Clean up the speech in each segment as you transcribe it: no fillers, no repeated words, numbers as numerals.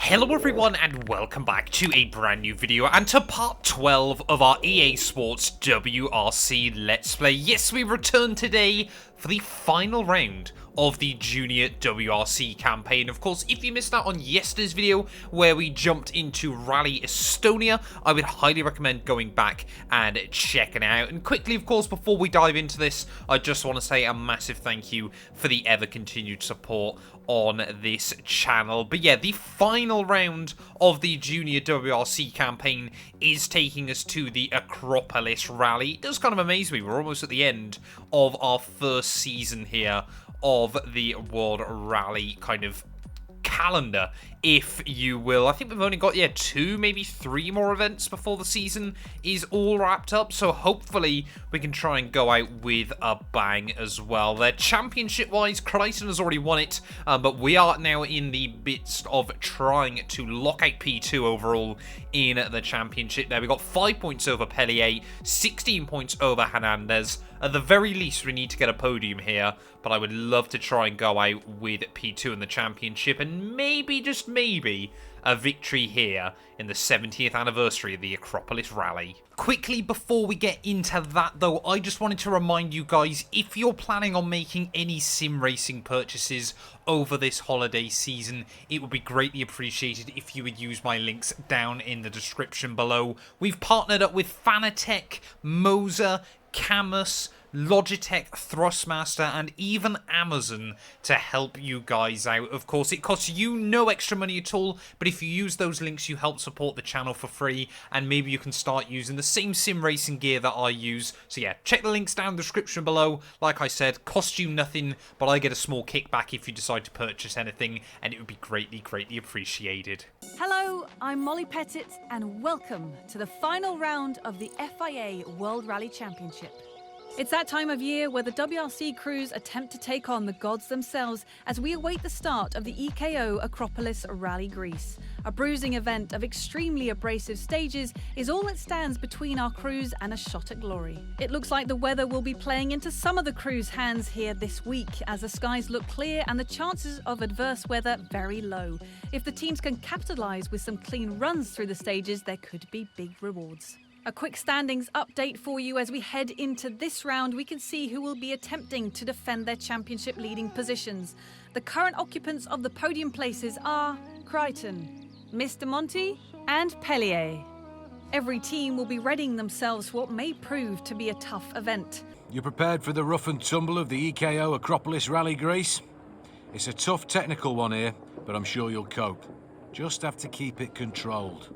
Hello everyone and welcome back to a brand new video and to part 12 of our EA Sports WRC Let's Play. Yes, we return today for the final round of the Junior WRC campaign. Of course, if you missed out on yesterday's video where we jumped into Rally Estonia, I would highly recommend going back and checking it out. And quickly, of course, before we dive into this, I just want to say a massive thank you for the ever-continued support on this channel. But yeah, the final round of the Junior WRC campaign is taking us to the Acropolis Rally. It does kind of amaze me. We're almost at the end of our first season here of the World Rally kind of calendar, if you will. I think we've only got, two, maybe three more events before the season is all wrapped up, so hopefully we can try and go out with a bang as well. There, championship-wise, Crichton has already won it, but we are now in the midst of trying to lock out P2 overall in the championship. There, we got 5 points over Pellier, 16 points over Hernandez. At the very least, we need to get a podium here, but I would love to try and go out with P2 in the championship, and maybe, just maybe, a victory here in the 70th anniversary of the Acropolis Rally. Quickly, before we get into that though, I just wanted to remind you guys, if you're planning on making any sim racing purchases over this holiday season, it would be greatly appreciated if you would use my links down in the description below. We've partnered up with Fanatec, Moser, Camus, Logitech, Thrustmaster, and even Amazon to help you guys out. Of course, it costs you no extra money at all, but if you use those links, you help support the channel for free, and maybe you can start using the same sim racing gear that I use. So yeah, check the links down in the description below. Like I said, costs you nothing, but I get a small kickback if you decide to purchase anything, and it would be greatly, greatly appreciated. Hello, I'm Molly Pettit, and welcome to the final round of the FIA World Rally Championship. It's that time of year where the WRC crews attempt to take on the gods themselves as we await the start of the EKO Acropolis Rally Greece. A bruising event of extremely abrasive stages is all that stands between our crews and a shot at glory. It looks like the weather will be playing into some of the crews' hands here this week as the skies look clear and the chances of adverse weather very low. If the teams can capitalise with some clean runs through the stages, there could be big rewards. A quick standings update for you as we head into this round. We can see who will be attempting to defend their championship leading positions. The current occupants of the podium places are Crichton, Mr. Monty and Pellier. Every team will be readying themselves for what may prove to be a tough event. You prepared for the rough and tumble of the EKO Acropolis Rally Greece? It's a tough technical one here, but I'm sure you'll cope. Just have to keep it controlled.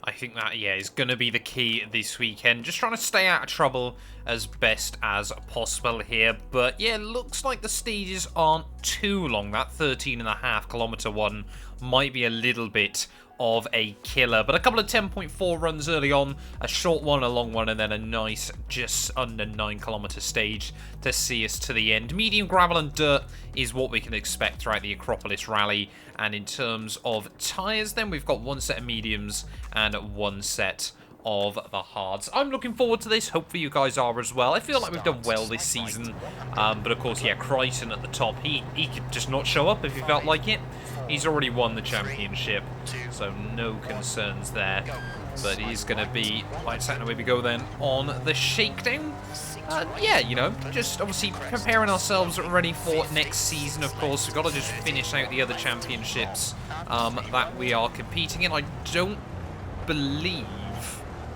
I think that, is going to be the key this weekend. Just trying to stay out of trouble as best as possible here. But, yeah, looks like the stages aren't too long. That 13.5-kilometre one might be a little bit of a killer. But a couple of 10.4 runs early on, a short one, a long one, and then a nice just under 9-kilometre stage to see us to the end. Medium gravel and dirt is what we can expect throughout the Acropolis Rally. And in terms of tyres, then we've got one set of mediums and one set of the hards. I'm looking forward to this. Hopefully you guys are as well. I feel like we've done well this season. But of course, Crichton at the top. He could just not show up if he felt like it. He's already won the championship, so no concerns there. But he's going to be, like, sat away we go then on the shakedown. Just obviously preparing ourselves ready for next season, of course. We've got to just finish out the other championships that we are competing in. I don't believe...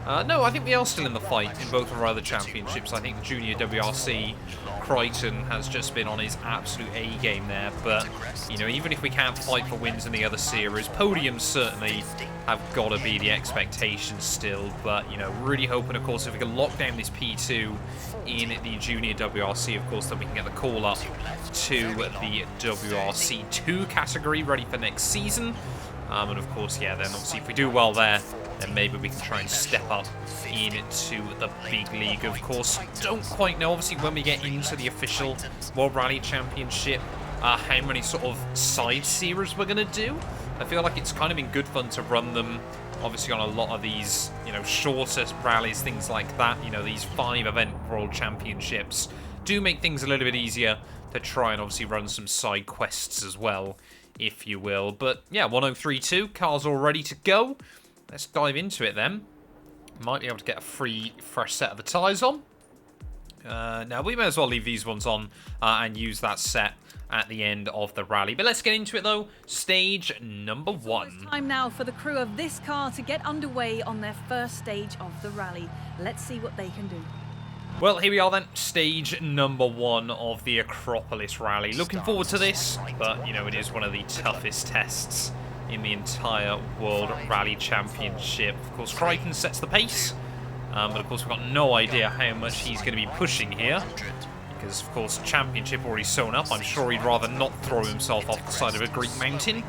no, I think we are still in the fight in both of our other championships. I think the Junior WRC, Crichton has just been on his absolute A-game there. But, even if we can't fight for wins in the other series, podiums certainly have got to be the expectation still. But, really hoping, of course, if we can lock down this P2 in the Junior WRC, of course, then we can get the call up to the WRC 2 category ready for next season. And of course, then obviously if we do well there, then maybe we can try and step up into the big league. Of course, don't quite know, obviously, when we get into the official World Rally Championship, how many sort of side series we're going to do. I feel like it's kind of been good fun to run them, obviously, on a lot of these, shorter rallies, things like that. These 5-event World Championships do make things a little bit easier to try and obviously run some side quests as well if you will. But yeah, 1032, cars all ready to go. Let's dive into it then. Might be able to get a fresh set of the tyres on. Now, we may as well leave these ones on and use that set at the end of the rally. But let's get into it, though. Stage number 1. It's time now for the crew of this car to get underway on their first stage of the rally. Let's see what they can do. Well, here we are then. Stage number 1 of the Acropolis Rally. Looking forward to this, but, you know, it is one of the toughest tests in the entire World Rally Championship. Of course, Crichton sets the pace. But of course, we've got no idea how much he's going to be pushing here. Because, of course, Championship already sewn up. I'm sure he'd rather not throw himself off the side of a Greek mountain.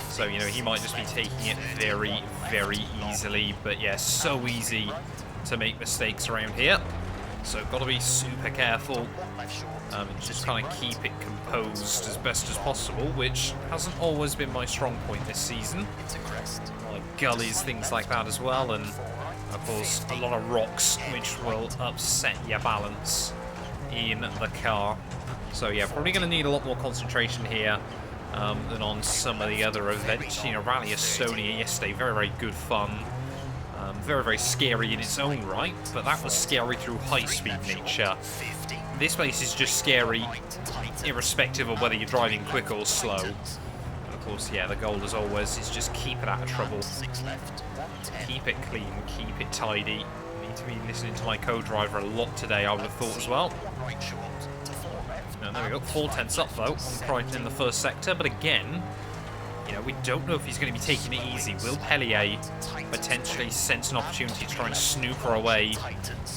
So, you know, he might just be taking it very, very easily. But, yeah, so easy to make mistakes around here. So, got to be super careful. Just kind of keep it composed as best as possible, which hasn't always been my strong point this season. Like gullies, things like that as well. And, of course, a lot of rocks, which will upset your balance in the car. So yeah, probably going to need a lot more concentration here than on some of the other events. You know, Rally Estonia yesterday, very, very good fun. Very, very scary in its own right, but that was scary through high-speed nature. This place is just scary, irrespective of whether you're driving quick or slow. And of course, yeah, the goal as always is just keep it out of trouble. Keep it clean, keep it tidy. I need to be listening to my co-driver a lot today, I would have thought as well. Now, there we go, 4 tenths up though, on Crichton in the first sector, but again, you know, we don't know if he's going to be taking it easy. Will Pellier potentially sense an opportunity to try and snooper away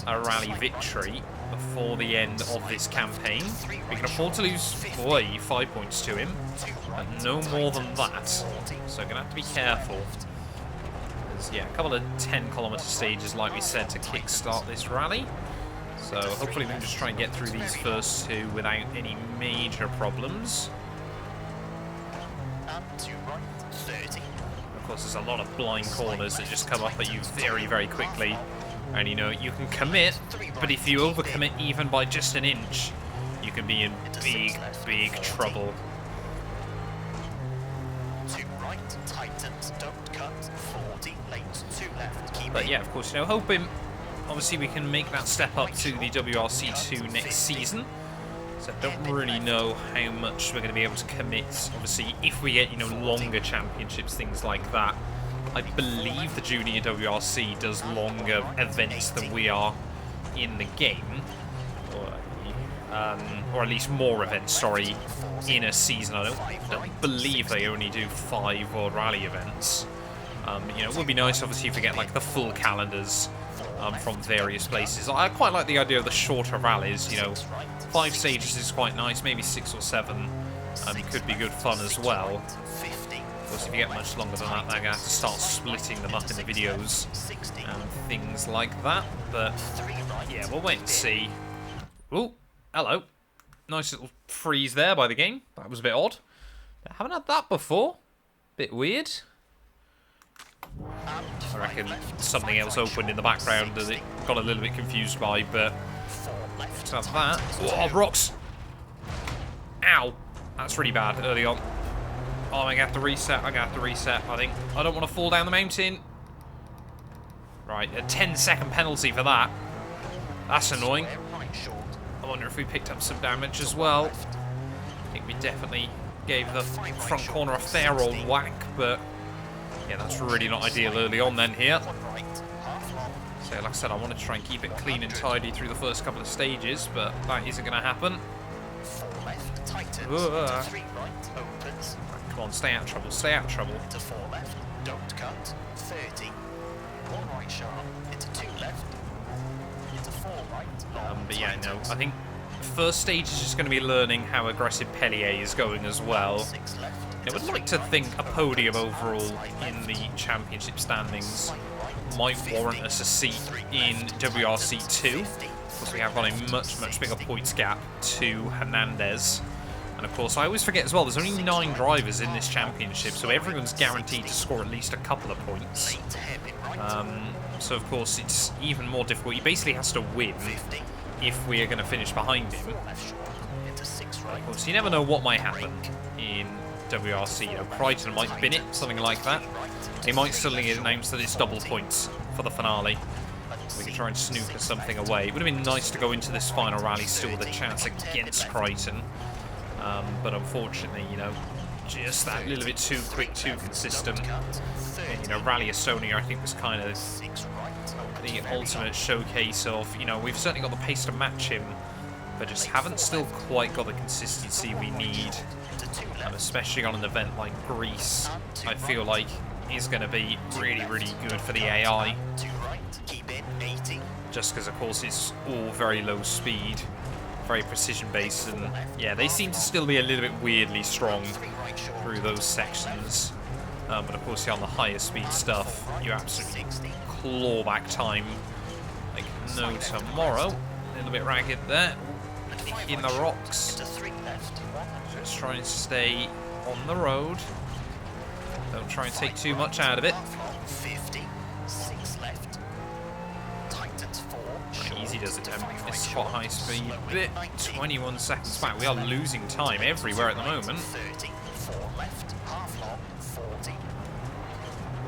a rally victory before the end of this campaign? We can afford to lose 5 points to him, but no more than that. So we're going to have to be careful. There's, yeah, a couple of 10-kilometer stages, like we said, to kickstart this rally. So hopefully we can just try and get through these first 2 without any major problems. Of course, there's a lot of blind corners that just come up at you very, very quickly. And, you know, you can commit, but if you overcommit even by just an inch, you can be in big, big trouble. But yeah, of course, you know, hoping, obviously, we can make that step up to the WRC 2 next season. So I don't really know how much we're going to be able to commit. Obviously, if we get, you know, longer championships, things like that. I believe the Junior WRC does longer events than we are in the game. Or at least more events, sorry, in a season. I don't believe they only do 5 World Rally events. You know, it would be nice, obviously, if we get, like, the full calendars from various places. I quite like the idea of the shorter rallies, you know. 5 stages is quite nice, maybe 6 or 7 could be good fun as well. Of course, if you get much longer than that, they're going to have to start splitting them up in the videos and things like that. But yeah, we'll wait and see. Oh, hello. Nice little freeze there by the game. That was a bit odd. I haven't had that before. Bit weird. I reckon something else opened in the background that it got a little bit confused by, but let's have that. Oh, rocks! Ow! That's really bad early on. Oh, I'm gonna have to reset. I'm gonna have to reset, I think. I don't want to fall down the mountain. Right, a 10-second penalty for that. That's annoying. I wonder if we picked up some damage as well. I think we definitely gave the front corner a fair old whack, but yeah, that's really not ideal early on then here. So like I said, I want to try and keep it clean and tidy through the first couple of stages, but that isn't going to happen. Come on, stay out of trouble, stay out of trouble. Into 4 left, don't cut, 30, 1 right sharp, into 2 left, into 4 right, long, but yeah, no, I think the first stage is just going to be learning how aggressive Pellier is going as well. 6 left, I would like to think a podium overall in the championship standings might warrant us a seat in WRC 2. Of course, we have got a much, much bigger points gap to Hernandez. And of course, I always forget as well, there's only 9 drivers in this championship, so everyone's guaranteed to score at least a couple of points. So of course, it's even more difficult. He basically has to win if we are going to finish behind him. Of course, you never know what might happen in WRC. You know, Crichton might bin it, something like that. They might suddenly announce that it's double points for the finale. We could try and snooker something away. It would have been nice to go into this final rally still with a chance against Crichton. But unfortunately, you know, just that little bit too quick, too consistent. And, you know, Rally Estonia, I think, was kind of the ultimate showcase of, you know, we've certainly got the pace to match him, but just haven't still quite got the consistency we need. Especially on an event like Greece, I feel like is going to be really, really good for the AI. Just because, of course, it's all very low speed, very precision based, and yeah, they seem to still be a little bit weirdly strong through those sections. But of course, yeah, on the higher speed stuff, you absolutely claw back time like no tomorrow. A little bit ragged there, in the rocks. Just try and stay on the road. Don't try and take too much out of it. Easy does it, it's spot high speed bit. 21 seconds back. We are losing time everywhere at the moment.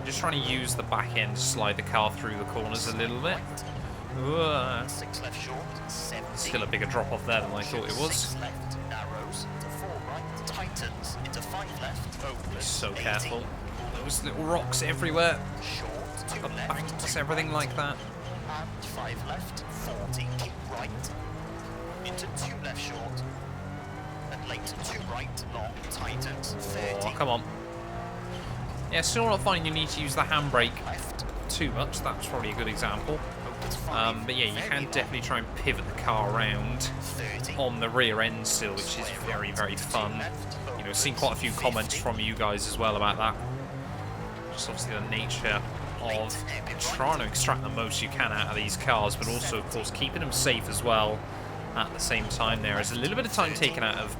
Just trying to use the back end to slide the car through the corners a little bit. Still a bigger drop off there than I thought it was. Be so careful. Those little rocks everywhere. The banks, everything like that. And 5 left, 40, keep right, into 2 left short, and later 2 right, long, tightens, 30. Oh, come on. Yeah, still not finding you need to use the handbrake too much. That's probably a good example. But yeah, you can definitely try and pivot the car around on the rear end still, which is very, very fun. You know, seen quite a few comments from you guys as well about that. Just obviously the nature of trying to extract the most you can out of these cars, but also, of course, keeping them safe as well at the same time. There is a little bit of time taken out of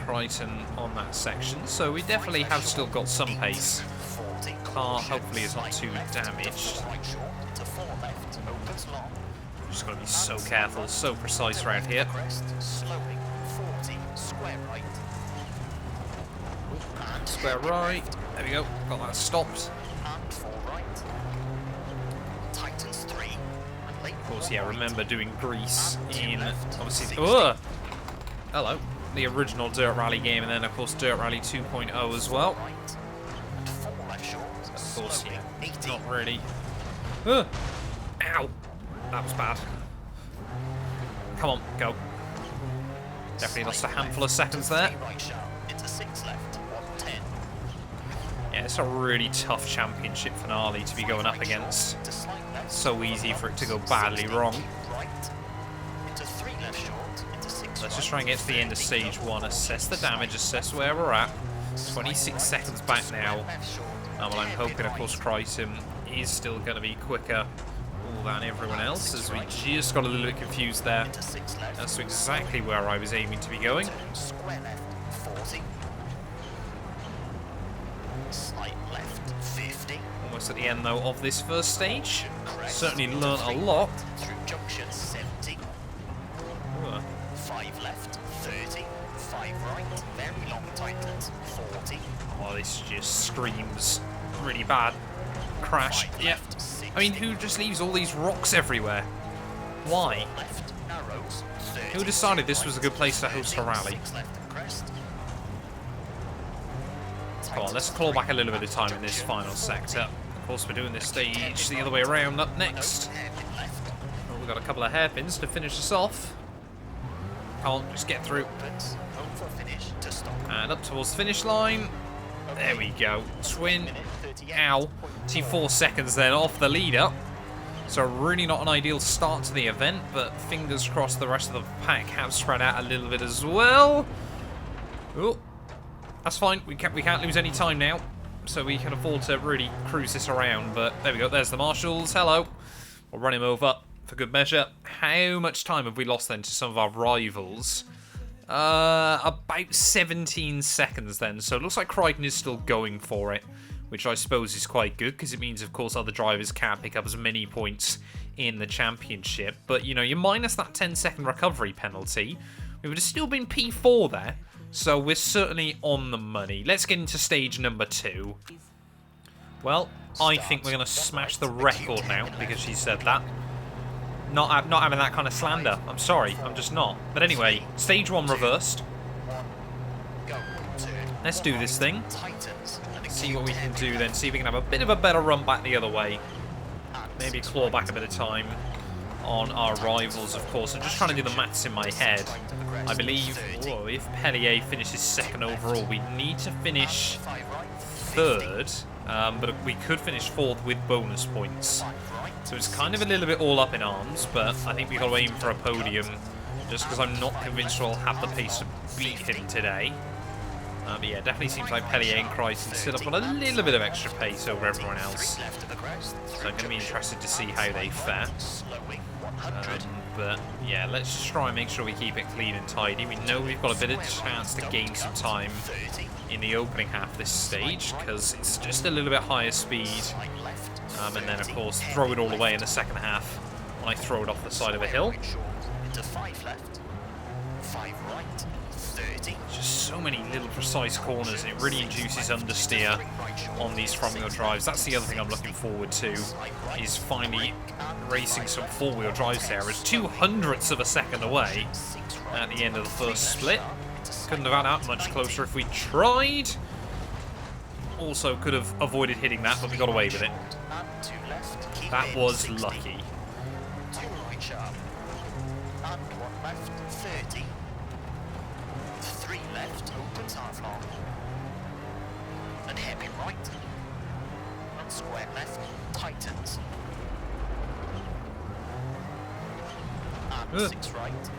Crichton on that section, so we definitely have still got some pace. Car hopefully is not too damaged. Just got to be so careful, so precise around here. Square right. There we go. Got that stopped. Of course, yeah, remember doing Greece in, obviously, hello, the original Dirt Rally game, and then, of course, Dirt Rally 2.0 as well. Of course, yeah, not really. Ow! That was bad. Come on, go. Definitely lost a handful of seconds there. Yeah, it's a really tough championship finale to be going up against. So easy for it to go badly wrong. Let's just try and get to the end of stage 1, assess the damage, assess where we're at. 26 seconds back now. Well, I'm hoping, of course, Crichton is still going to be quicker than everyone else, as we just got a little bit confused there. That's exactly where I was aiming to be going. Almost at the end, though, of this first stage. Certainly learnt a lot. Through junction 70. 5 left, 30. 5 right, very long tightens, 40. Oh, this just screams really bad. Crash. Yeah. I mean, who just leaves all these rocks everywhere? Why? Left, narrows, 30. Who decided this was a good place to host a rally? Come on, let's claw back a little bit of time in this final sector. Of course, we're doing this stage the other way around up next. Oh, we've got a couple of hairpins to finish us off. Come on, just get through. And up towards the finish line. There we go. Twin. Ow. 4 seconds then off the leader. So really not an ideal start to the event, but fingers crossed the rest of the pack have spread out a little bit as well. Oh, that's fine. We can't lose any time now, so we can afford to really cruise this around. But there we go. There's the marshals. Hello. We'll run him over for good measure. How much time have we lost then to some of our rivals? About 17 seconds then. So it looks like Crichton is still going for it, which I suppose is quite good, because it means, of course, other drivers can't pick up as many points in the championship. But, you know, you minus that 10-second recovery penalty, we would have still been P4 there. So we're certainly on the money. Let's get into stage number 2. Well, I think we're going to smash the record now because she said that. Not having that kind of slander. I'm sorry, I'm just not. But anyway, stage 1 reversed. Let's do this thing. See what we can do then. See if we can have a bit of a better run back the other way. Maybe claw back a bit of time on our rivals, of course. I'm just trying to do the maths in my head. I believe, if Pellier finishes 2nd overall, we need to finish 3rd. But we could finish 4th with bonus points. So it's kind of a little bit all up in arms, but I think we've got to aim for a podium, just because I'm not convinced we'll have the pace to beat him today. But yeah, definitely seems like Pellier and Crichton still have got a little bit of extra pace over everyone else. So I'm going to be interested to see how they fare. But yeah, let's just try and make sure we keep it clean and tidy. We know we've got a bit of chance to gain some time in the opening half of this stage, because it's just a little bit higher speed. And then, of course, throw it all away in the second half when I throw it off the side of a hill. Just so many little precise corners, and it really induces understeer on these front-wheel drives. That's the other thing I'm looking forward to, is finally racing some four-wheel drives there. It's 0.02 of a second away at the end of the first split. Couldn't have had that much closer if we tried. Also could have avoided hitting that, but we got away with it. That was lucky. 2 right sharp. And 1 left, 30. 3 left, opens half long. And hairpin right. And square left, tightens. And 6 right.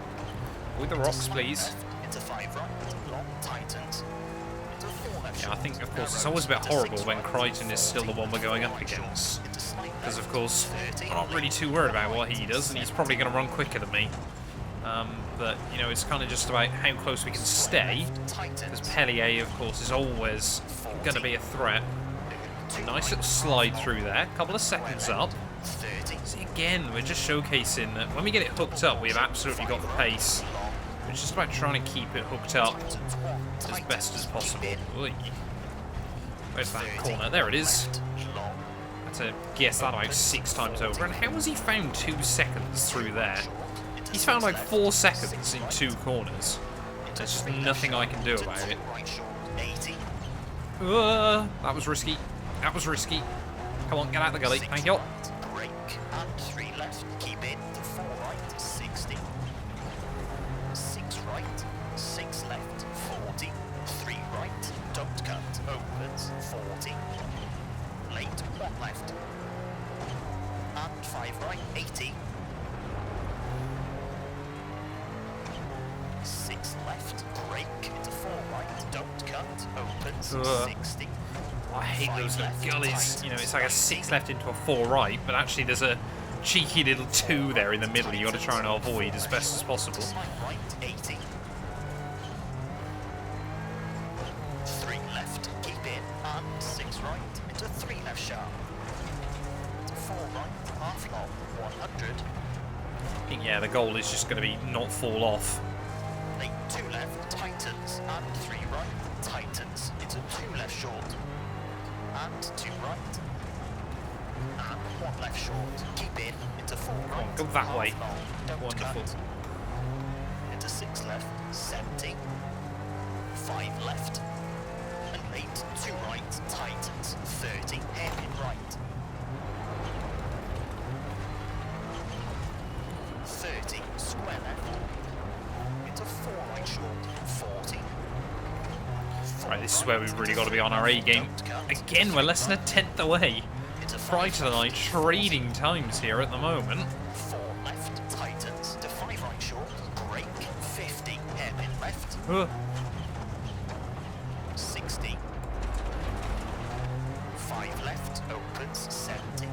With the rocks, please. Into 5 right, long tightens. Into 4 left. Yeah, I think, of course, it's always a bit horrible when Crichton is still the one we're going up against. Because, of course, I'm not really too worried about what he does, and he's probably going to run quicker than me. But, you know, it's kind of just about how close we can stay. Because Pellier, of course, is always going to be a threat. Nice little slide through there. Couple of seconds up. See, again, we're just showcasing that when we get it hooked up, we've absolutely got the pace. It's just about trying to keep it hooked up as best as possible. Oy. Where's that corner? There it is. To guess that about 6 times over. And how has he found 2 seconds through there? He's found like 4 seconds in 2 corners. There's just nothing I can do about it. That was risky. That was risky. Come on, get out of the gully. Thank you. Brake and 3 left. Keep in to 4 right, 60. 6 right, 6 left, 40. 3 right, don't cut, opens, 40. Late, 1 left. And 5 right, 80. 6 left, brake into 4 right, don't cut, opens, 60. I hate those little gullies. You know, it's like a 6 left into a 4 right, but actually there's a cheeky little 2 there in the middle you got to try and avoid as best as possible. 5 right, 80. 3 left, keep in, and 6 right, into 3 left sharp. 4 right, half long, 100. I think, yeah, the goal is just going to be not fall off. Late 2 left, tightens, and 3 right, tightens, into 2 left short. And 2 right. And 1 left short, keep in, into 4 right. Go that way. Don't Wonderful. cut. Into 6 left, 70. 5 left. And late 2 right, tightens, 30, hairpin right. 30, square left. Into 4 right short, 40. Right, this is where we've really got to be on our A game. Again, we're less than a 10th away. Crichton and I trading times here at the moment. 4 left, tightens, to 5 right short, brake, 50, hairpin left. 60. 5 left, opens, 70.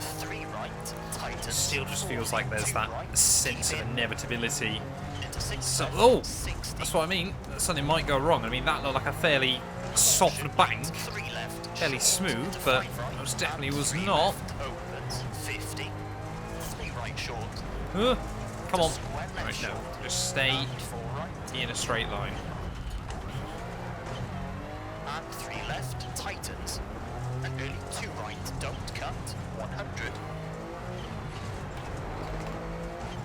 3 right, tightens. Still just feels like there's that sense of inevitability. Into 6 So, left, oh, 60. that's what I mean. Something might go wrong. I mean, that looked like a fairly soft bank, 3 left, fairly smooth, but most definitely was not. opens, 50. 3 right short. Come on. Right, no, just stay. And 4 right. 90 in a straight line. And 3 left, tightens. And early 2 right, don't cut, 100.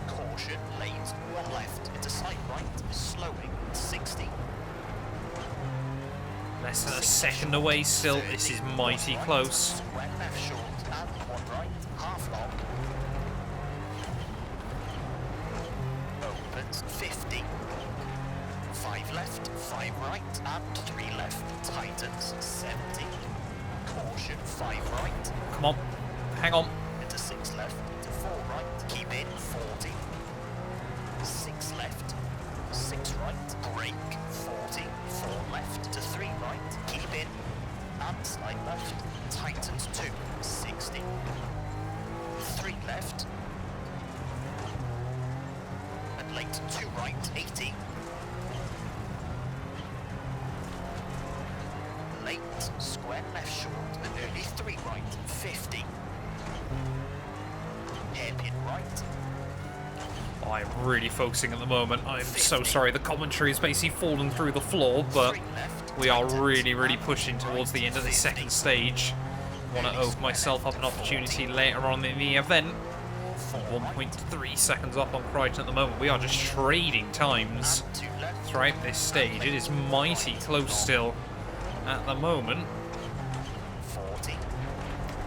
Caution, lanes, 1 left, into side right, slowing, 60. Less than a second away still. This is mighty close. Square left short, and 1 right, half long. Opens, 50. 5 left, 5 right, and 3 left, tightens, 70. Caution, 5 right. Come on. Hang on. Into 6 left, into 4 right, keep in, 40. 6 left, 6 right, brake, 40. 4 left, to 3 right, keep in, and slight left, tightens 2, 60. 3 left, and late 2 right, 80. Late, square left short, and early 3 right, 50. Hairpin right. I'm really focusing at the moment. I'm so sorry. The commentary has basically fallen through the floor, but we are really pushing towards the end of the second stage. I want to open myself up an opportunity later on in the event. 1.3 seconds up on Crichton at the moment. We are just trading times throughout this stage. It is mighty close still at the moment. 40.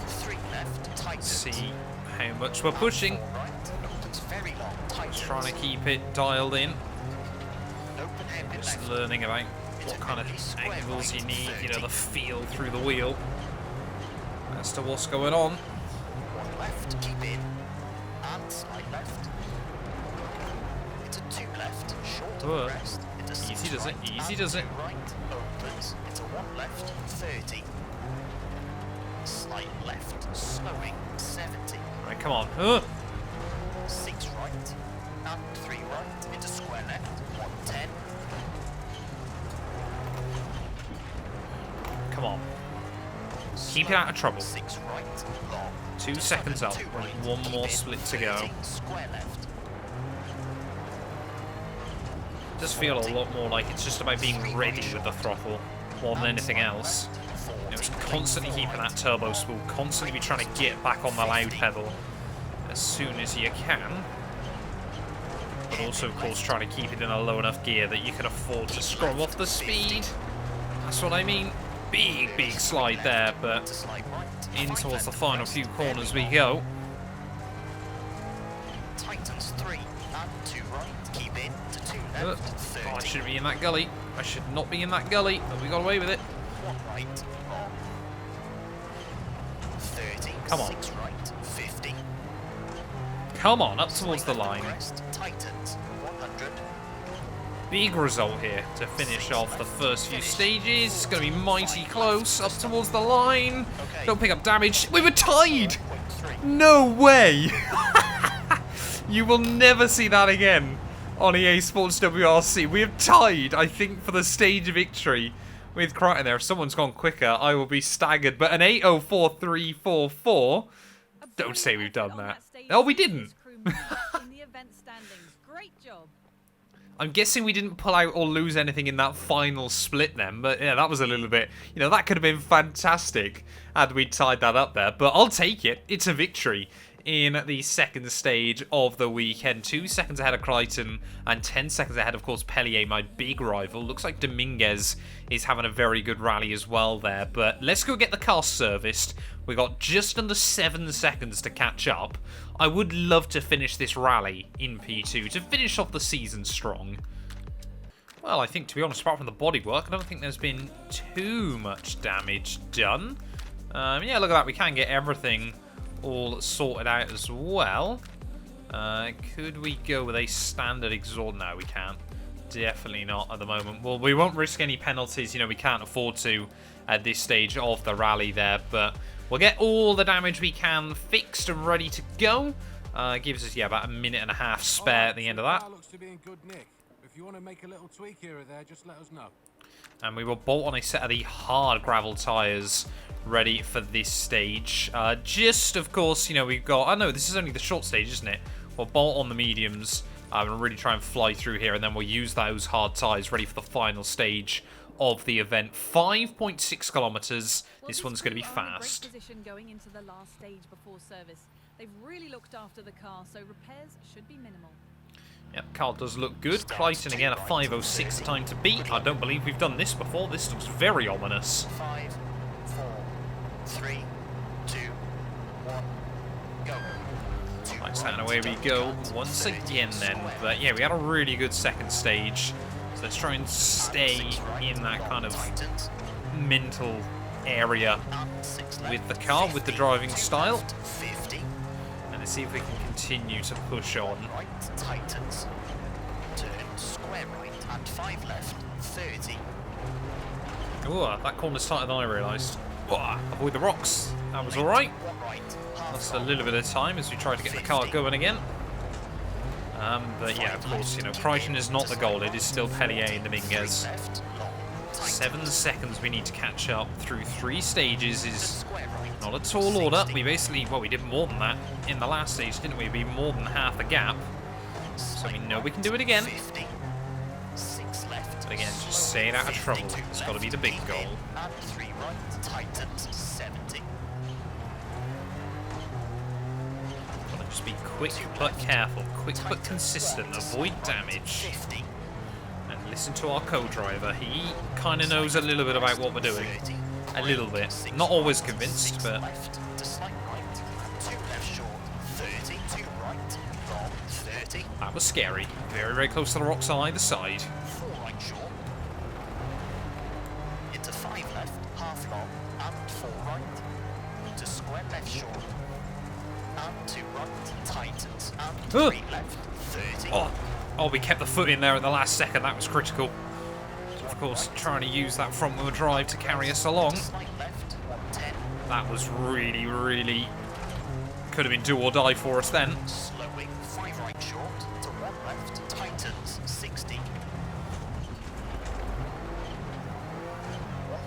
3 left, Let's see how much we're pushing. Just trying to keep it dialed in. Just learning about what kind of angles you need, you know, the feel through the wheel as to what's going on. 1 left, keep in, and slide left. Into 2 left, short of the rest. Into 6 Easy does it, right, easy and does it. 2 right, opens, into 1 left, 30. Slight left, slowing, 70. Right, come on. 6 right, and 3 right, into square left, 110. Come on. Keep it out of trouble. 6 right, long. 2 seconds up. 2 right, One keep more in, split to go. 30, square left. Does feel a lot more like it's just about being ready with the throttle more than anything else. You know, it's constantly keeping that turbo spool, constantly be trying to get back on the loud pedal as soon as you can. But also, of course, trying to keep it in a low enough gear that you can afford to scrub off the speed. That's what I mean. Big slide there, but in towards the final few corners we go. Tightens 3 and 2 right, keep in to 2 left, 30. Oh, I shouldn't be in that gully. I should not be in that gully, but we got away with it. 1 right, long. 30, Come on. 6 right, 50. Come on, up towards the line. Crest, tightens 100. Big result here to finish off the first few stages. It's going to be mighty close, up towards the line. Don't pick up damage. We were tied! 1.3. No way! You will never see that again on EA Sports WRC. We have tied, I think, for the stage victory with Crichton there. If someone's gone quicker, I will be staggered. But an 8:04.344. Don't say we've done that. Oh, we didn't. Great job. I'm guessing we didn't pull out or lose anything in that final split then, but yeah, that was a little bit, you know, that could have been fantastic had we tied that up there, but I'll take it. It's a victory in the second stage of the weekend. 2 seconds ahead of Crichton and 10 seconds ahead, of course, Pellier, my big rival. Looks like Dominguez is having a very good rally as well there, but let's go get the car serviced. We got just under 7 seconds to catch up. I would love to finish this rally in P2 to finish off the season strong. Well, I think, to be honest, apart from the bodywork, I don't think there's been too much damage done. Yeah, look at that. We can get everything all sorted out as well. Could we go with a standard exhaust? No, we can't. Definitely not at the moment. Well, we won't risk any penalties. You know, we can't afford to at this stage of the rally there, but we'll get all the damage we can fixed and ready to go. Gives us, yeah, about a minute and a half spare at the end of that. Looks to be in good nick. If you want to make a little tweak here or there, just let us know. And we will bolt on a set of the hard gravel tyres ready for this stage. Just, of course, you know, we've got... Oh, no, this is only the short stage, isn't it? We'll bolt on the mediums. And really try and fly through here, and then we'll use those hard tyres ready for the final stage of the event. 5.6 kilometers. Well, This one's going to be crew are in a great fast. position going into the last stage before service. They've really looked after the car, so repairs should be minimal. Yep, car does look good. Clayton again, a 5:06 time to beat. I don't believe we've done this before. This looks very ominous. 5, 4, 3, 2, 1, go. Right, so away we go once again then. But yeah, we had a really good second stage. So let's try and stay in that kind of mental area with the car, with the driving style. 50. And let's see if we can continue to push on. Right, tightens. Turn square right and 5 left, 30. Oh, that corner's tighter than I realised. Oh, avoid the rocks. That was alright. 1 right, half Lost a long. little bit of time as we try to get the car going again. But yeah, of course, you know, Crichton is not the goal. It is still Pellier and Dominguez. Left, long, 7 seconds we need to catch up through 3 stages is square right. not a tall order. We basically, well, we did more than that in the last stage, didn't we? We more than half the gap. So we know we can do it again. 50. 6 left. But again, just staying out of trouble. 52 It's got to be the big left, goal. in, and 3 right, tightens, 70. Gotta just be quick but careful, quick but consistent, avoid damage. 50. And listen to our co-driver. He kind of knows a little bit about what we're doing. 30. A little bit. Not always convinced, 6 but left to slight right, 2 left short, 30, 2 right, long, 30, that was scary. Very, very close to the rocks on either side. 4 right short, into 5 left, half long, and 4 right, to square left short, and 2 right, tightens, and 3 left, 30. Oh, we kept the foot in there at the last second. That was critical. Of course, trying to use that front wheel drive to carry us along. Slight left, 110, That was really, really... could have been do or die for us then. slowing, 5 right short, to 1 left, tightens, 60. 1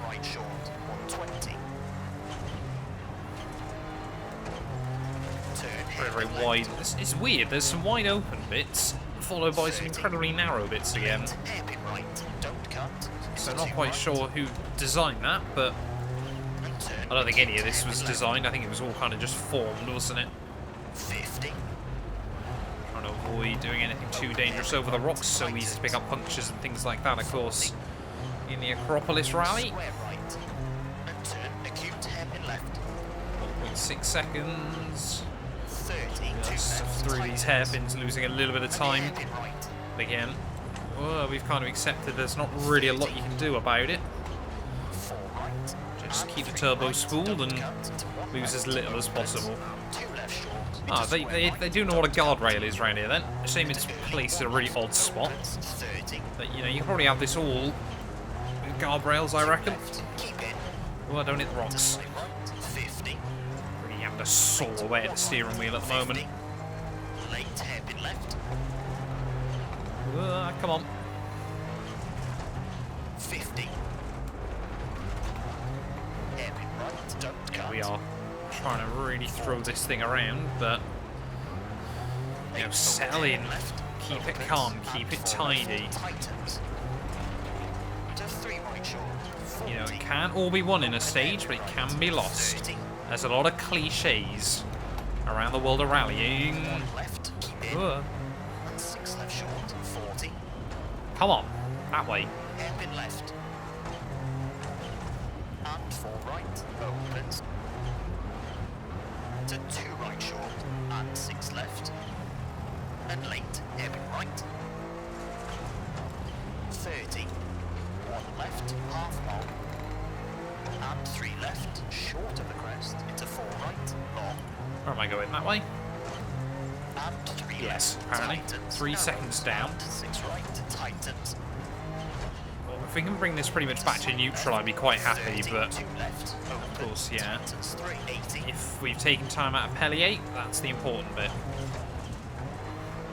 right short, 120. Turn Very, very wide. It's weird. There's some wide open bits, followed by some incredibly narrow bits again. hairpin right, don't cut. So not quite sure who designed that, but I don't think any of this was designed. I think it was all kind of just formed, wasn't it? 50. Trying to avoid doing anything too dangerous over the rocks, so easy to pick up punctures and things like that, of course. In the Acropolis Rally, Square right. And turn acute hairpin left. 1.6 seconds. 30. Just through these hairpins, losing a little bit of time. Hairpin right. Again, well, we've kind of accepted there's not really a lot you can do about it. 4 right. Just keep the turbo spooled and lose as little as possible. 2 left short. Ah, they do know what a guardrail is around here then. Shame it's placed in a really odd spot. 30. But, you know, you can probably have this all with guardrails, I reckon. Keep in. Oh, I don't hit the rocks. Slight right. 50. Really having to saw away at the steering wheel at the moment. 50. Late hairpin left. Come on. 50. Hairpin right. Don't cut. We are trying to really throw this thing around, but, you know, settle in. Keep it calm, keep it tidy. Tightens. To 3 right short. 40. You know, it can't all be won in a stage, but it can be lost. 30. There's a lot of cliches around the world of rallying. 1 left. Keep in. Ugh. And 6 left short. 40. Come on, that way. Hairpin left. And 4 right. Opens. To 2 right short. And 6 left. And late. Hairpin right. 30. 1 left. Half long. And 3 left. Short of the crest. Into 4 right. Long. Where am I going? That way? And 3 Yes, left. apparently. Tightens. 3 Narrows. seconds down. And 6 right. Tightens. Well, if we can bring this pretty much back to neutral, I'd be quite happy, 30, but 2 left. of course, yeah. Tightens. 380. If we've taken time out of Pellier, that's the important bit.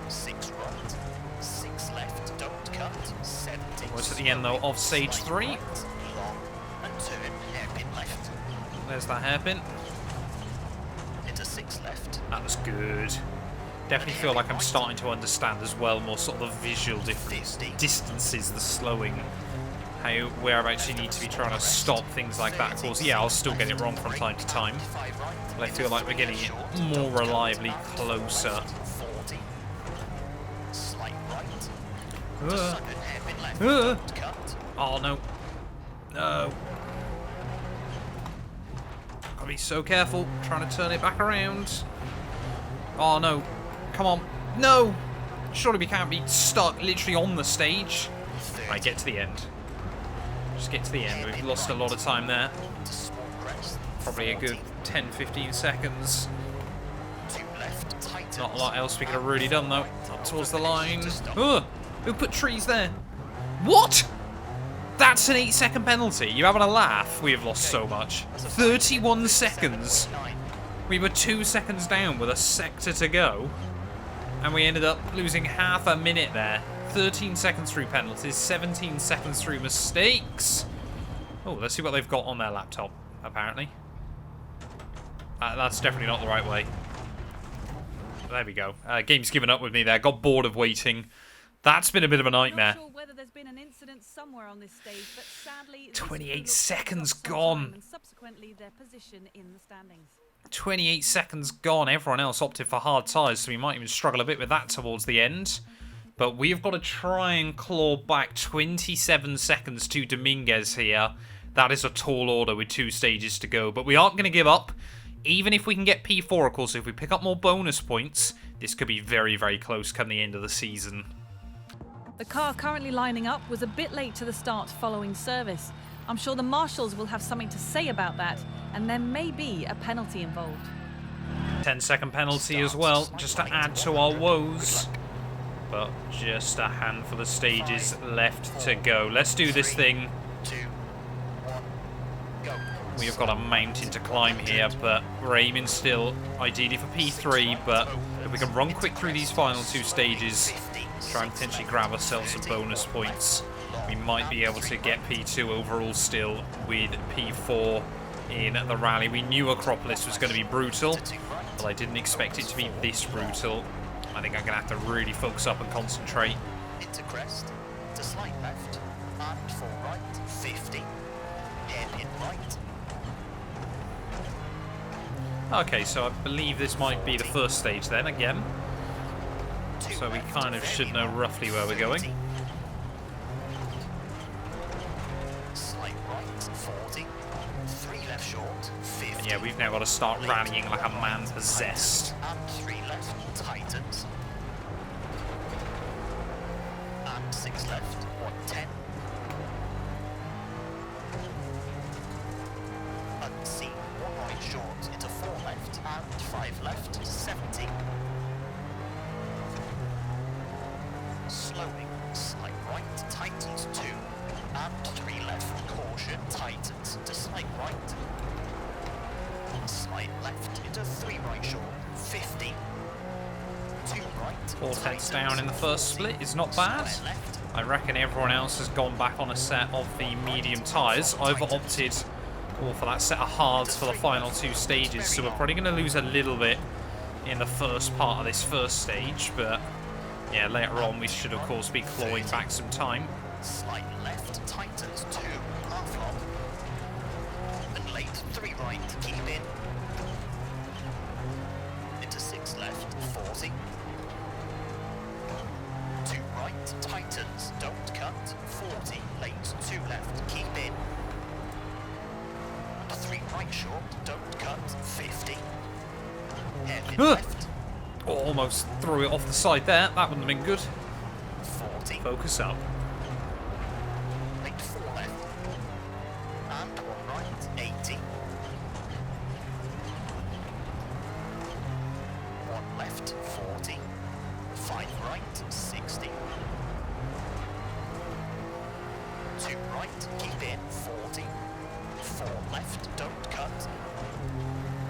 6 right, 6 left, don't cut, 70. Well, it's at the end, though, of stage 3. Right, long, and turn hairpin left. There's that hairpin. Into 6 left, That was good. Definitely feel like I'm starting to understand as well more sort of the visual difference, distances, the slowing, where I actually need to be trying to stop things like that. Of course, yeah, I'll still get it wrong from time to time, but I feel like we're getting it more reliably closer. Oh no. No. Gotta be so careful, trying to turn it back around. Oh no. Come on. No! Surely we can't be stuck literally on the stage. Right, get to the end. Just get to the end. We've lost a lot of time there. Probably a good 10-15 seconds. Not a lot else we could have really done though. Up towards the line. Ugh! Who put trees there? What? That's an 8-second penalty. You having a laugh? We have lost so much. 31 seconds. We were 2 seconds down with a sector to go. And we ended up losing half a minute there. 13 seconds through penalties, 17 seconds through mistakes. Oh, let's see what they've got on their laptop, apparently. That's definitely not the right way. There we go. Game's given up with me there. Got bored of waiting. That's been a bit of a nightmare. 28 seconds gone. 28 seconds gone. Everyone else opted for hard tyres, so we might even struggle a bit with that towards the end. But we've got to try and claw back 27 seconds to Dominguez here. That is a tall order with 2 stages to go. But we aren't going to give up. Even if we can get P4, of course, if we pick up more bonus points, this could be very, very close come the end of the season. The car currently lining up was a bit late to the start following service. I'm sure the marshals will have something to say about that, and there may be a penalty involved. 10-second penalty as well, just to add to our woes. But just a handful of stages left to go. Let's do this thing. We have got a mountain to climb here, but we're aiming still ideally for P3, but if we can run quick through these final 2 stages, try and potentially grab ourselves some bonus points, we might be able to get P2 overall still with P4 in the rally. We knew Acropolis was going to be brutal, but I didn't expect it to be this brutal. I think I'm going to have to really focus up and concentrate. Into crest, to slight left, and 4 right, 50, hairpin right. Okay, so I believe this might be the first stage then, again. So we kind of should know roughly where we're going. Slight right, 40, 3 left short, 50. And yeah, we've now got to start rallying like a man possessed. And 3 left, tightens. And 6 left, 110. Unseen, 1 right short, into 4 left, and 5 left, 70. Slowing, slight right, tightens 2, and 3 left, caution, tightens to slight right. Slight left into 3 right short, 50. 2 right, 4 tenths down in the first split is not bad. I reckon everyone else has gone back on a set of the medium tyres. I've opted for that set of hards for the final 2 stages, so we're probably going to lose a little bit in the first part of this first stage, but yeah, later on we should of course be clawing back some time. Slight left, tightens 2, half long. And late, 3 right, keep in. Into 6 left, 40. 2 right, tightens, don't cut, 40. Late, 2 left, keep in. 3 right short, don't cut, 50. Hairpin left. Almost threw it off the side there. That wouldn't have been good. 40. Focus up. Late 4 left. And 1 right, 80. 1 left, 40. 5 right, 60. 2 right, keep in, 40. 4 left, don't cut.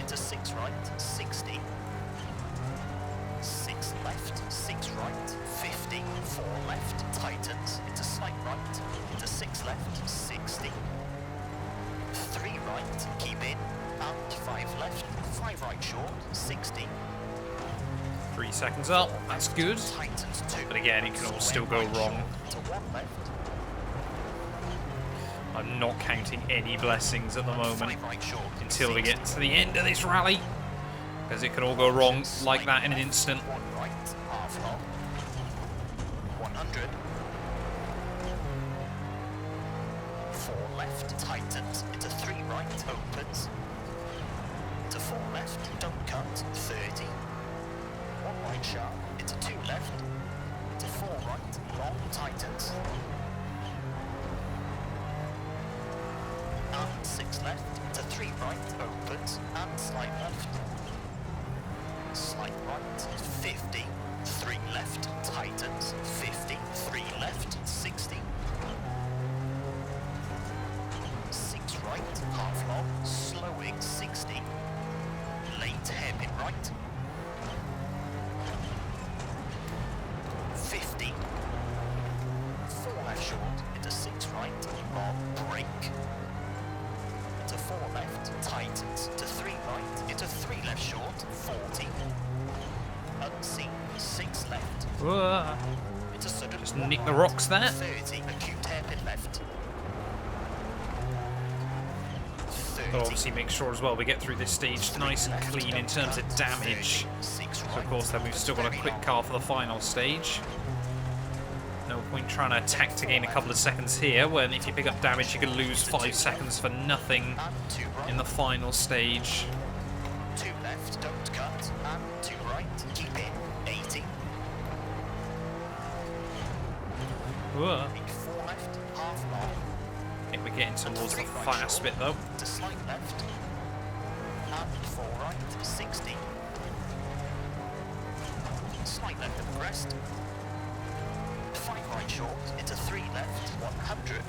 Into 6 right, 60. 6 left, 6 right, 50. 4 left, tightens. Into slight right. Into 6 left, 60. 3 right, keep in. And 5 left, 5 right short, 60. 3 seconds up. That's good. Tightens 2. But again, it can all still go wrong. To 1 left. I'm not counting any blessings at the moment 5 right short. until we get to the end of this rally, because it can all go wrong like that in an instant. 1 right, half long. 100. 4 left, tightens into 3 right, opens. To 4 left, don't cut, 30. 1 right sharp, into 2 left. To 4 right, long, tightens. And 6 left, to 3 right, opens, and slight left. Slight right, 50. 3 left, tightens, 50. 3 left, 60. 6 right, half long, slowing, 60. Late hairpin right. 50. 4 left short, into 6 right, long, brake. Into 4 left, tightens, to 3 right, into 3 left short, 40. Unseen, 6 left. Whoa. Into sudden Just 1 nick the right, rocks there. 30, acute hairpin left. But obviously make sure as well we get through this stage nice and clean in terms of damage. So of course then we've still got a quick car for the final stage. No point trying to attack to gain a couple of seconds here, when if you pick up damage you can lose 5 seconds for nothing in the final stage. 2 left, don't cut, and 2 right, keep in, 80. Whoa. 4 left, half long, I think we're getting towards the fast bit though. to slight left, and 4 right, 60. Slight left of crest. 5 right short, into 3 left, 100.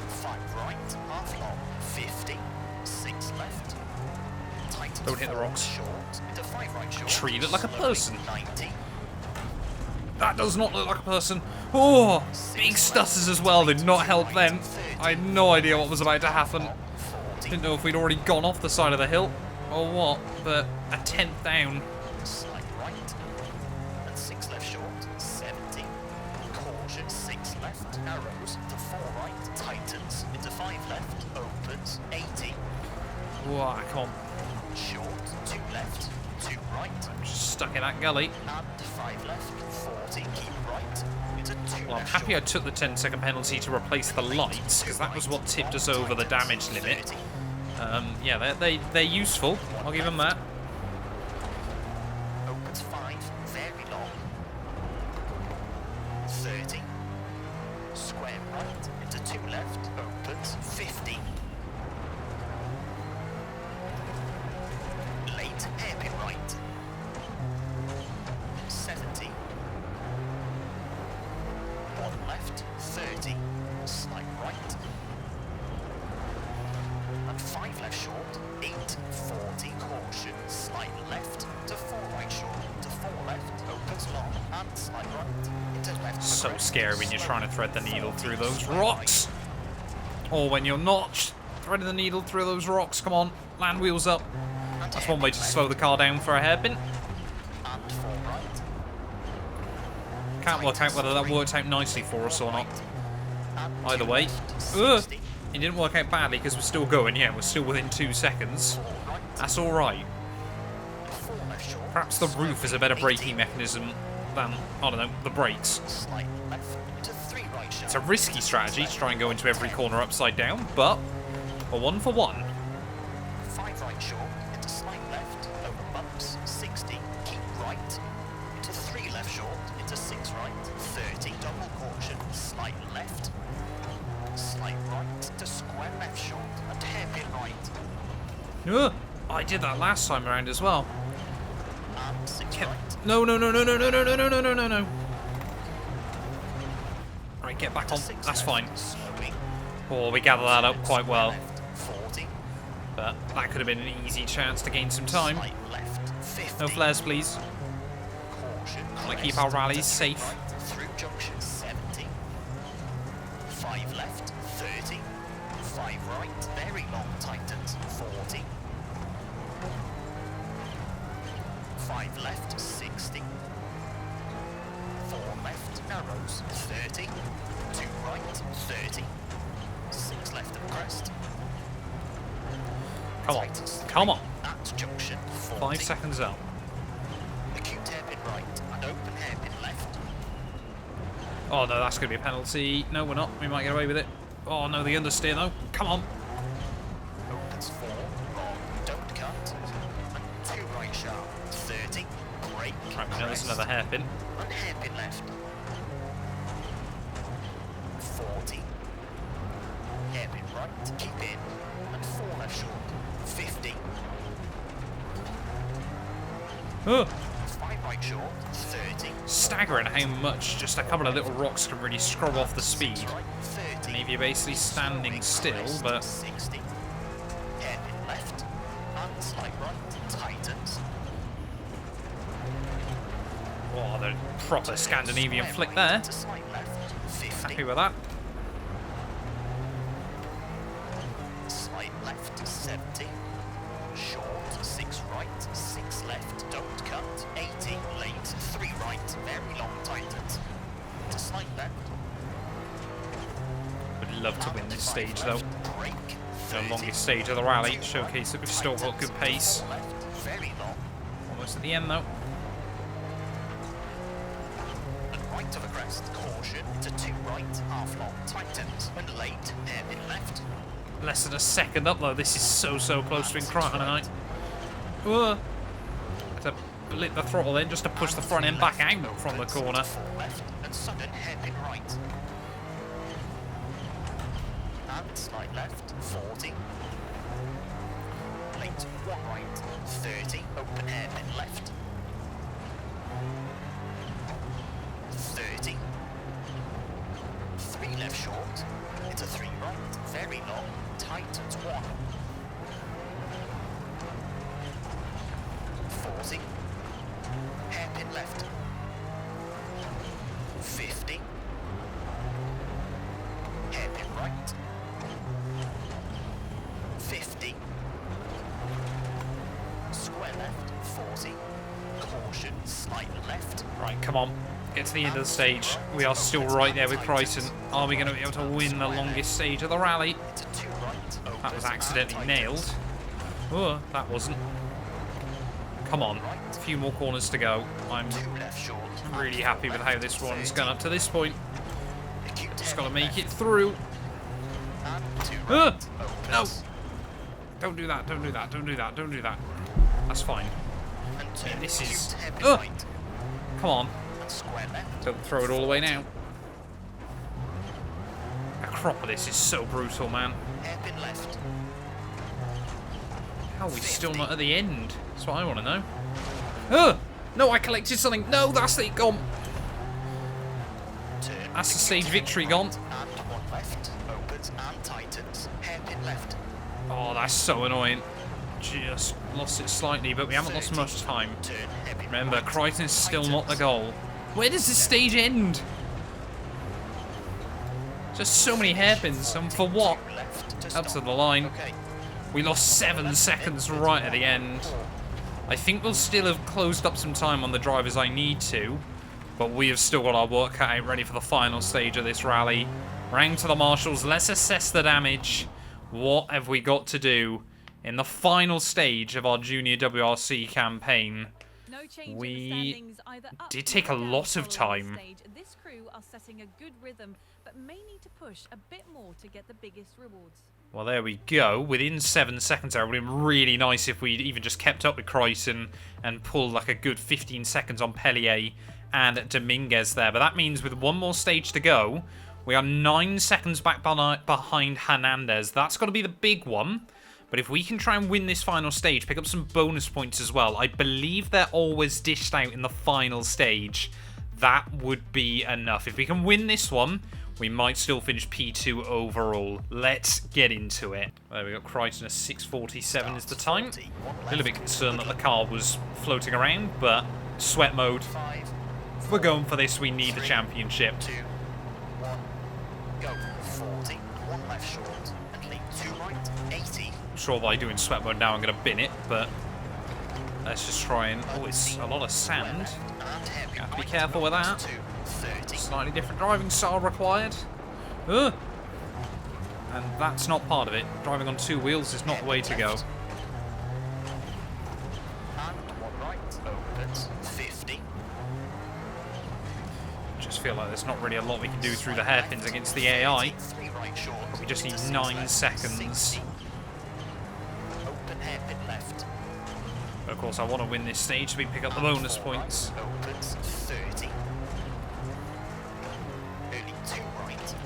5 right, half long, 50. 6 left. Tightens Don't hit the 4 rocks. short, into 5 right short. Treat it like a slowing, person. 90. That does not look like a person. Oh, big stutters as well did not help them. I had no idea what was about to happen. 40. Didn't know if we'd already gone off the side of the hill or what, but a 10th down. Slight right. And 6 left short. 70. Caution. 6 left. Narrows. To 4 right. Tightens. Into 5 left. Opens. 80. Whoa, come on. Short. 2 left. 2 right. Just stuck in that gully. And 5 left. 40. Keep right. Into 2 Well, I'm left happy I short. took the 10-second penalty to replace the lights, because that was what tipped us over the damage limit. 30. Yeah, they're useful. I'll give them that. Opens 5. Very long. 30. Square right. Into 2 left. Opens 50. Late hairpin right. 70. 1 left. 30. Slight right. And 5 left short. 8. 40. Caution. Slight left. To 4 right short. To 4 left. Opens long. And slight right. Into left. So progress. scary when you're trying to thread the needle through those rocks. Or when you're not threading the needle through those rocks. Come on, land wheels up. And That's one way to hairpin slow the car down for a hairpin. left. And 4 right. Can't work out whether that worked out nicely for us or not. And Either 2 way. left, Ugh. 60. It didn't work out badly because we're still going. Yeah, we're still within 2 seconds. 4 right. That's alright. 4 left short. Perhaps the roof is a better braking mechanism than, I don't know, the brakes. Slight left. To 3 right sharp. It's a risky strategy to try and go into every corner upside down, but a 1 for 1. 5 right short. Into slight left. Over bumps. 60. Keep right. Into 3 left short. Into 6 right. 30. Double caution. Slight left. Slight right. To square left short. And hairpin right. Ugh, I did that last time around as well. And 6 right. No, no, no, no, no, no, no, no, no, no, no, no, no. Right, get back To on. 6 That's left, fine. Slowing. Oh, we gather that up quite well. Left. 40. But that could have been an easy chance to gain some time. Slight left. 50. No flares, please. Caution. Want to keep crest our rallies to safe. right, through junction 70. 5 left, 30. 5 right, very long tightens, 40. 5 left, 60. 4 left, narrows, 30. 2 right, 30. 6 left of crest. Come on. Tightens Come on. at junction, 40. 5 seconds out. Acute hairpin right and open hairpin left. Oh no, that's going to be a penalty. No, we're not. We might get away with it. Oh no, the understeer though. Come on. Opens 4, long, don't cut. And 2 right sharp, 30. Brake, Right, we know there's crest, another hairpin. and hairpin left. 40. Hairpin right, keep in, and 4 left short, 50. Oh, 5 right short, 30. staggering how much just a couple of little rocks can really scrub off the speed. 6 right, 30. Leave you basically standing still, Crest, but 60. Hairpin left, and slight right, tightens. oh, the proper Scandinavian Square flick right there. to slight left, 50. Happy with that. Slight left, 70. Short, 6 right, 6 left, don't cut. 80, late, 3 right, very long, tightens. To slight left. Would love to win this stage though. Brake, The 30. longest stage of the rally. 2 Showcase that we've right, still got good tightens. pace. 4 left, very long. Almost at the end though. And right of a crest, caution, to 2 right, half long, tightens. And late, hairpin left. Less than a second up though. This is so close to being Crichton tonight. Whoa. Have to blip the throttle in just to push the front end back out from the corner. 4 left, and sudden hairpin right. And slight left, 40. Late, 1 right, 30. Open hairpin left. 30. 3 left short. Into 3 right, very long. Tightens 1. 40. Hairpin left. 50. Hairpin right. 50. Square left, 40. Caution, slight left. Right, come on. Get to the end of the stage. We are still right there with Crichton. Are we going to be able to win the longest stage of the rally? Into 2 right. That was opens accidentally and nailed. tightens. Oh, that wasn't. Come on. A few more corners to go. I'm 2 left short. really happy with how this one's gone up to this point. Acute Just got to hairpin make it left. through. And 2 Ah! right. No! Opens. Don't do that, don't do that, don't do that, don't do that. That's fine. And 2 this is- acute hairpin Ugh. right. Come on. And square left. Don't throw it all the way now. Acropolis is so brutal, man. Hairpin left. How are we still not at the end? That's what I want to know. Oh! No, I collected something. No, that's it gone. Turn. That's the stage acute victory hairpin gone. right. And 1 left. Opens and tightens. Hairpin left. Oh, that's so annoying. Just lost it slightly, but we haven't lost 30. much time. Turn hairpin Remember, right. Crichton is still not the Tightens. goal. Where does this stage end? Just so many hairpins, and for what? 2 left to Up to stop. the line. Okay. We lost 7 seconds right at the end. I think we'll still have closed up some time on the drivers I need to, but we have still got our work cut out ready for the final stage of this rally. Round to the marshals, let's assess the damage. What have we got to do in the final stage of our Junior WRC campaign? No change We in the standings, either up did or take a down lot of following time. the stage. This crew are setting a good rhythm, but may need to push a bit more to get the biggest rewards. Well, there we go. Within 7 seconds there, it would have been really nice if we'd even just kept up with Crichton and pulled like a good 15 seconds on Pellier and Dominguez there. But that means with one more stage to go, we are 9 seconds back behind Hernandez. That's got to be the big one. But if we can try and win this final stage, pick up some bonus points as well, I believe they're always dished out in the final stage. That would be enough. If we can win this one, we might still finish P2 overall. Let's get into it. There we got Crichton at 6:47 is the time. A little bit concerned that the car was floating around, but sweat mode. 5, If we're going for this, we need the championship. 2, 1, go. 40, 1 left short, and lead 2 right, 80. I'm sure by doing sweat mode now I'm going to bin it, but Let's just try and... Oh, it's a lot of sand. You have to be careful with that. Slightly different driving style required. Ugh. And that's not part of it. Driving on two wheels is not the way to go. Just feel like there's not really a lot we can do through the hairpins against the AI. We just need 9 seconds. But of course, I want to win this stage so we pick up the bonus points.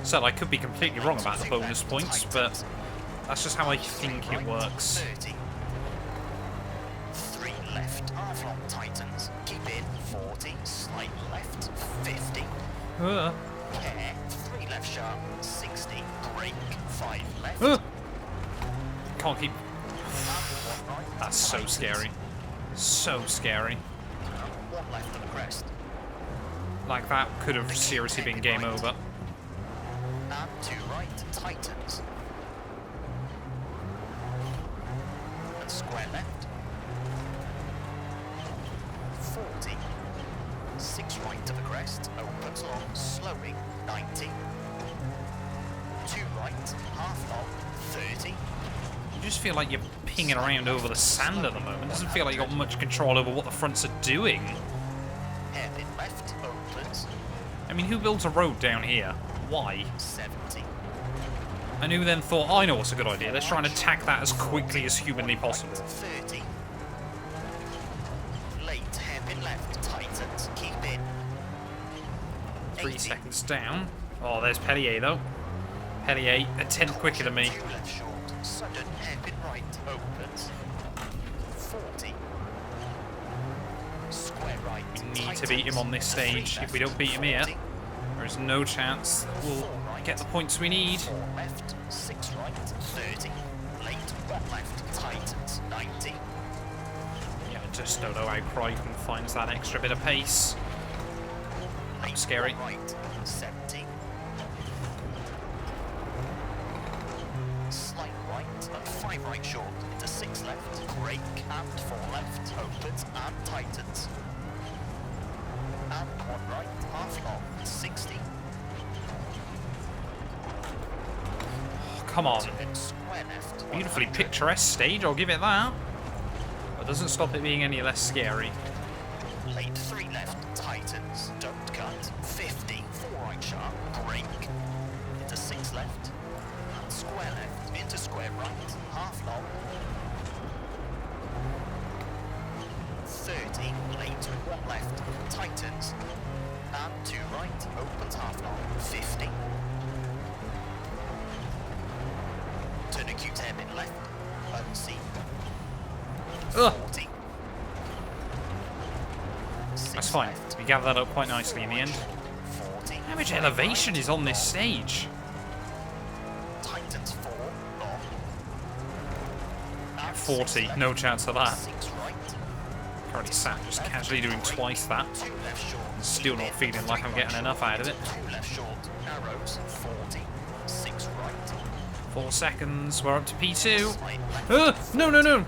So I could be completely wrong about the bonus points, but that's just how I think it works. 3 left, half long tightens, keep in 40, slight left, 50. Care, 3 left sharp, 60, brake, 5 left. Can't keep... That's so scary. So scary. 1 left on the crest. Like that could have seriously been game over. And 2 right, tightens. And square left. 40. 6 right to the crest, opens long, slowing, 90. 2 right, half long, 30. You just feel like you're pinging around over the sand at the moment. It doesn't feel like you've got much control over what the fronts are doing. Hairpin left, opens. I mean, who builds a road down here? Why? 70. And who then thought, I know what's a good idea, let's try and attack that as quickly as humanly possible. 30. Late, hairpin left, tightens, keep in. 3 80. seconds down. Oh, there's Pellier though. Pellier, a tenth quicker than me. 2 left short, sudden hairpin right, opens. 40. Square right, We need to beat him on this stage. If we don't beat him here, there is no chance that we'll get the points we need. 4 left, 6 right, 30. Late, 1 left, tightens, 90. Yeah, I just don't know how Crichton finds that extra bit of pace. Late, Scary. 1 right, 70. Slight right and 5 right short into 6 left, brake and 4 left, opens and tightens. And 1 right, half long, 60. Come on. Turn square left. Beautifully 100. picturesque stage, I'll give it that. But doesn't stop it being any less scary. Late 3 left, tightens, don't cut, 50, 4 right sharp, brake, into 6 left, and square left, into square right, half long, 30, late 1 left, tightens, and 2 right, opens half long, 50, turn acute hairpin left, unseen, Ugh. 40. That's fine. We gather that up quite nicely in the end. 40. How much elevation is on this stage? Titans 4, long. And 40, 6 left, no chance of that. 6 right. Currently sat just casually doing twice that. 2 left short. Still not feeling like I'm getting enough out of it. 2 left short. Narrows 40. 6 right. 4 seconds, we're up to P2. Slight left. No, no, no!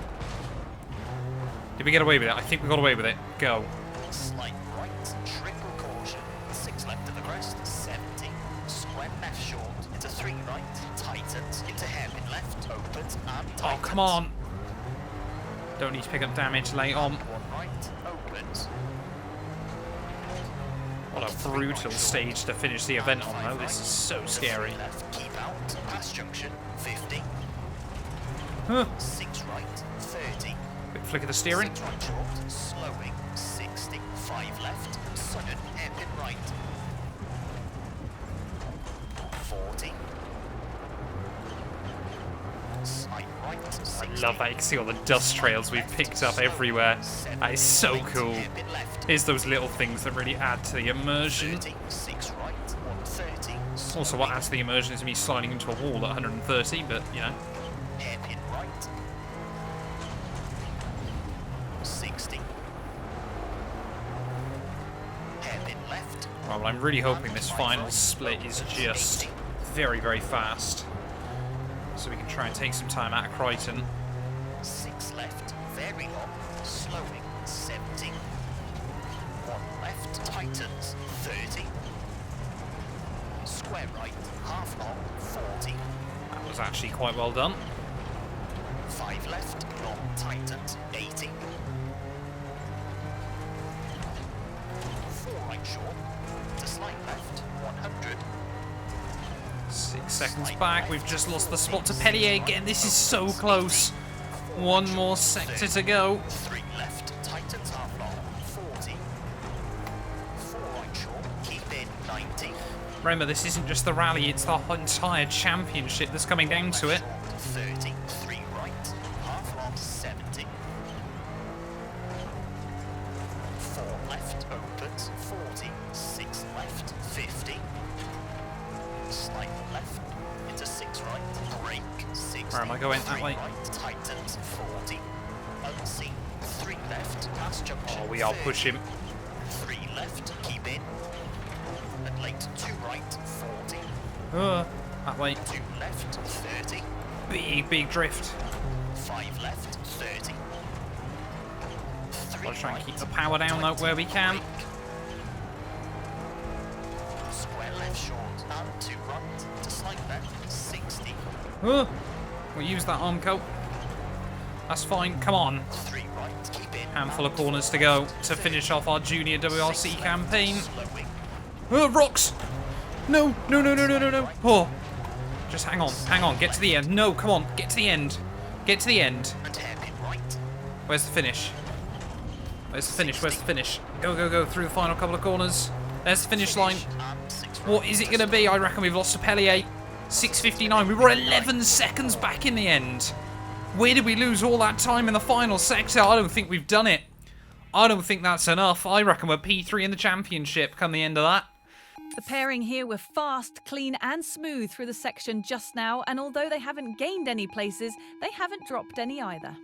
Did we get away with it? I think we got away with it. Go. Slight right. Triple caution. 6 left to the crest. 70. Square left short. Into 3 right. Tightens. Into hairpin left. Opens and tightens. Oh, come on! Don't need to pick up damage late on. 1 right. Opens. What a brutal stage to finish the event on, though. This is so scary. Left, keep out, pass junction, 50. Huh. 6 right, 30. Quick flick of the steering. 6 right short, slowing, 60. 5 left, sudden, hairpin right. 40. Slight right, 60. I love that. You can see all the dust trails we've picked up everywhere. That is so cool. Hairpin left, Here's those little things that really add to the immersion. 30. 6 right, 130. Also, what adds to the immersion is me sliding into a wall at 130, but, you know. Hairpin right. 60. Hairpin left. Well, I'm really hoping this final split is just very, very fast. So we can try and take some time out of Crichton. 6 left. very long, slowing 70. One left, tightens 30. Square right, half long 40. That was actually quite well done. 5 left, long tightens 80. 4 right short, to slight left 100. 6 seconds back. We've just lost the spot to Pellier again. This is so close. One more sector to go. 3 left, tightens half long 40. 4 right short, keep in 90. Remember, this isn't just the rally, it's the entire championship that's coming down to it. 30, 3 right, half long 70. 4 left, opens 40, 6 left, 50. Slight left, into 6 right, brake 60. Where am I going? That 3 way. right, tightens 40. Unseen, 3 left, past junction. Oh, we are 30. pushing. 3 left, keep in. And late 2 right, 40. That way. 2 left, 30. Big drift. 5 left, 30. 3 Let's try and right, keep the power down though where we can. brake. Square left short and 2 right to slight left, 60. We'll use that arm coat. That's fine. Come on. 3 right, keep in. Handful of corners to go to finish off our junior WRC campaign. Slowing. Rocks! No. Oh. Just hang on. Get to the end. No, come on. Get to the end. Get to the end. And hairpin right. Where's the finish? Where's the finish? Go through the final couple of corners. There's the finish line. And 6 What right is it to going to be? I reckon we've lost to Pellier. 6:59. We were 11 seconds back in the end. Where did we lose all that time in the final sector? I don't think we've done it. I don't think that's enough. I reckon we're P3 in the championship come the end of that. The pairing here were fast, clean and smooth through the section just now, and although they haven't gained any places, they haven't dropped any either.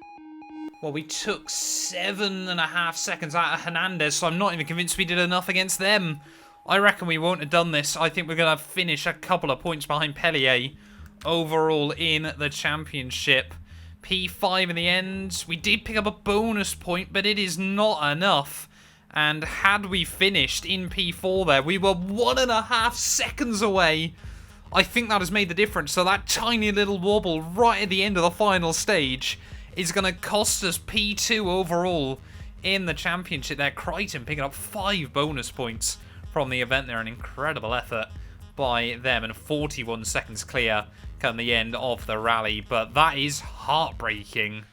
Well, we took 7.5 seconds out of Hernandez, so I'm not even convinced we did enough against them. I reckon we won't have done this. I think we're going to finish a couple of points behind Pellier overall in the championship. P5 in the end. We did pick up a bonus point, but it is not enough. And had we finished in P4 there, we were 1.5 seconds away. I think that has made the difference. So that tiny little wobble right at the end of the final stage is going to cost us P2 overall in the championship there. Crichton picking up 5 bonus points from the event there. An incredible effort by them, and 41 seconds clear come the end of the rally. But that is heartbreaking.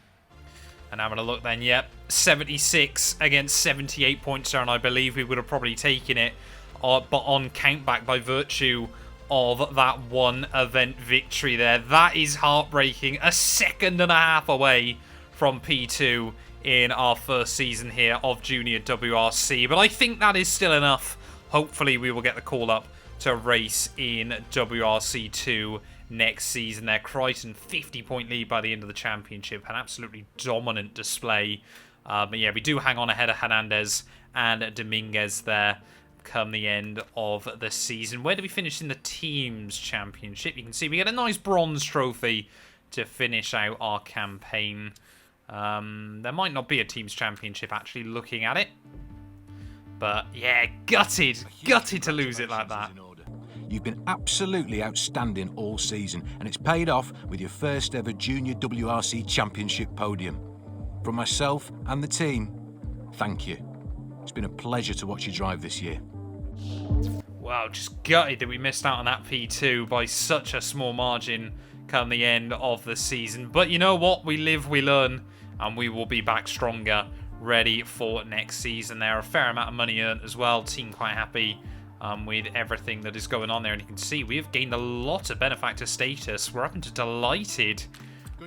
And having a look then, yep, 76 against 78 points there, and I believe we would have probably taken it, but on countback by virtue of that one event victory there. That is heartbreaking. A 1.5 seconds away from P2 in our first season here of Junior WRC. But I think that is still enough. Hopefully we will get the call up to race in WRC 2 next season there. Crichton 50-point lead by the end of the championship. An absolutely dominant display. But yeah, we do hang on ahead of Hernandez and Dominguez there come the end of the season. Where do we finish in the teams championship? You can see we get a nice bronze trophy to finish out our campaign. There might not be a teams championship actually looking at it. But yeah, gutted to lose it like that. You've been absolutely outstanding all season, and it's paid off with your first ever Junior WRC Championship podium. From myself and the team, thank you. It's been a pleasure to watch you drive this year. Wow, just gutted that we missed out on that P2 by such a small margin come the end of the season. But you know what? We live, we learn, and we will be back stronger, ready for next season. There a fair amount of money earned as well. Team quite happy with everything that is going on there. And you can see we have gained a lot of benefactor status. We're up into delighted,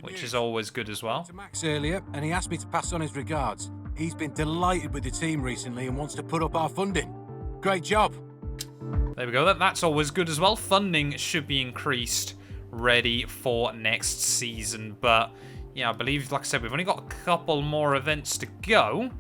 which is always good as well. To Max earlier, and he asked me to pass on his regards. He's been delighted with the team recently and wants to put up our funding. Great job. There we go. That's always good as well. Funding should be increased, ready for next season. But yeah, I believe, like I said, we've only got a couple more events to go.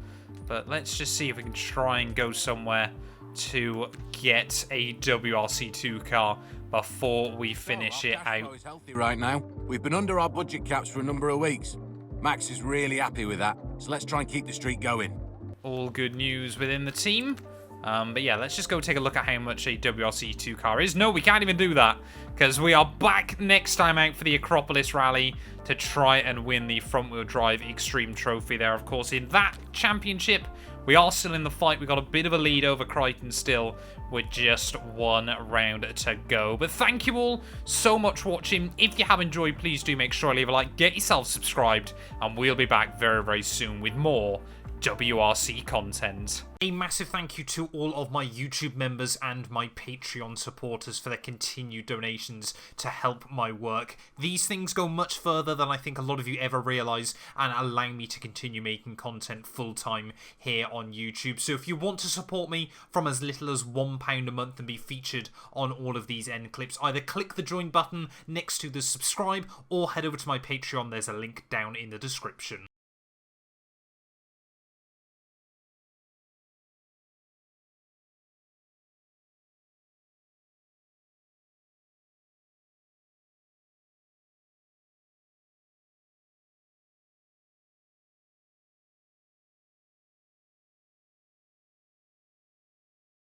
But let's just see if we can try and go somewhere to get a WRC2 car before we finish it out. Healthy right now. We've been under our budget caps for a number of weeks. Max is really happy with that, so let's try and keep the streak going. All good news within the team. But yeah, let's just go take a lolook at how much a WRC2 car is. No, we can't even do that, because we are back next time out for the Acropolis Rally to try and win the front-wheel drive Extreme Trophy there. Of course, in that championship, we are still in the fight. We got a bit of a lead over Crichton still, with just one round to go. But thank you all so much for watching. If you have enjoyed, please do make sure to leave a like, get yourself subscribed, and we'll be back very, very soon with more WRC content. A massive thank you to all of my YouTube members and my Patreon supporters for their continued donations to help my work. These things go much further than I think a lot of you ever realise and allow me to continue making content full-time here on YouTube. So if you want to support me from as little as £1 a month and be featured on all of these end clips, either click the join button next to the subscribe or head over to my Patreon. There's a link down in the description.